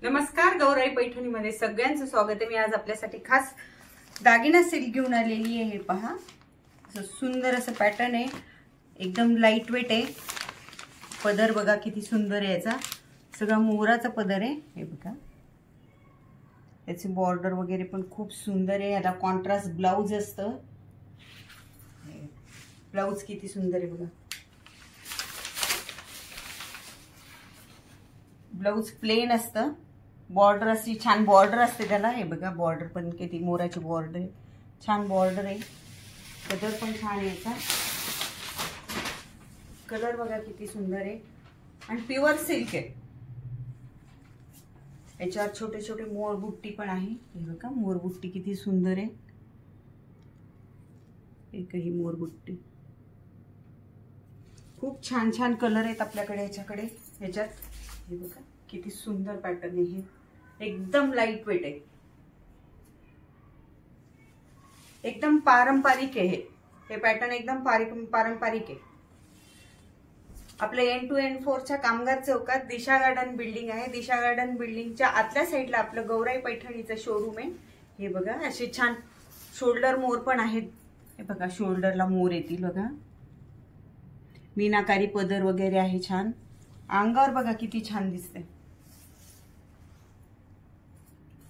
नमस्कार, गौराई पैठणीमध्ये सगळ्यांचं स्वागत आहे। मी आज आपल्यासाठी खास दागिना सिल्क घेऊन आलेली आहे। हे पहा, सुंदर असं पॅटर्न आहे, एकदम लाईट वेट आहे। पदर बघा किती सुंदर आहे, याचा सगळा मोराचा पदर आहे। हे बघा, याची बॉर्डर वगैरे पण खूप सुंदर आहे। याला कॉन्ट्रास्ट ब्लाउज असतं। ब्लाउज किती सुंदर आहे बघा। ब्लाउज प्लेन असतं, बॉर्डर अशी छान बॉर्डर असते त्याला। हे बघा, बॉर्डर पण किती मोराची बॉर्डर आहे, छान बॉर्डर आहे। कलर पण छान आहे, याचा कलर बघा किती सुंदर आहे आणि प्युअर सिल्क आहे। याच्यावर छोटे छोटे मोर बुट्टी पण आहे। हे बघा, मोर बुट्टी किती सुंदर आहे। एकही मोर बुट्टी, खूप छान छान कलर आहेत आपल्याकडे याच्याकडे। याच्यात हे बघा किती सुंदर पॅटर्न आहे, हे एकदम लाईट वेट आहे, एकदम पारंपरिक आहे। हे पॅटर्न एकदम पारंपरिक आहे। आपल्या N2 N4 च्या कामगार चौकात दिशा गार्डन बिल्डिंग आहे। दिशा गार्डन बिल्डिंगच्या आतल्या साईडला आपलं गौराई पैठणीचं शोरूम आहे। हे बघा, असे छान शोल्डर मोर पण आहेत। हे बघा, शोल्डरला मोर येतील बघा, मीनाकारी पदर वगैरे आहे छान। अंगावर बघा किती छान दिसते,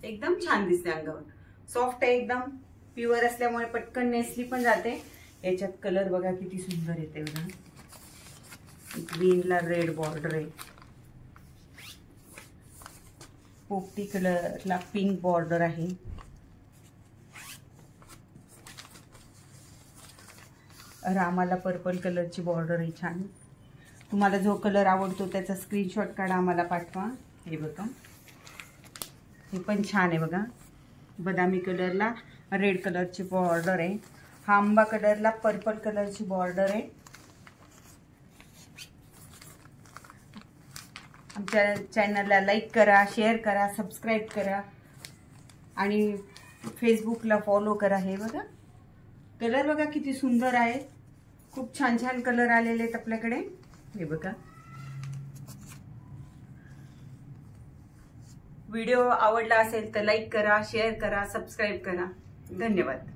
एकदम छान दिसते अंगावर। सॉफ्ट आहे एकदम, प्युअर असल्यामुळे पटकन नेसली पण जाते। याच्यात कलर बघा किती सुंदर येते बघा, ग्रीनला रेड बॉर्डर आहे, पोपटी कलरला पिंक बॉर्डर आहे, रामाला पर्पल कलरची बॉर्डर आहे छान। तुम्हाला जो कलर आवडतो त्याचा स्क्रीनशॉट काढा, आम्हाला पाठवा। हे बघा, हे पण छान आहे बघा, बदामी कलरला रेड कलरची बॉर्डर आहे। हा आंबा कलरला पर्पल कलरची बॉर्डर आहे। आमच्या चॅनलला लाईक करा, शेअर करा, सबस्क्राईब करा आणि फेसबुकला फॉलो करा। हे बघा, कलर बघा किती सुंदर आहे, खूप छान छान कलर आलेले आहेत आपल्याकडे। हे बघा, व्हिडिओ आवडला असेल तर लाईक करा, शेअर करा, सबस्क्राईब करा। धन्यवाद।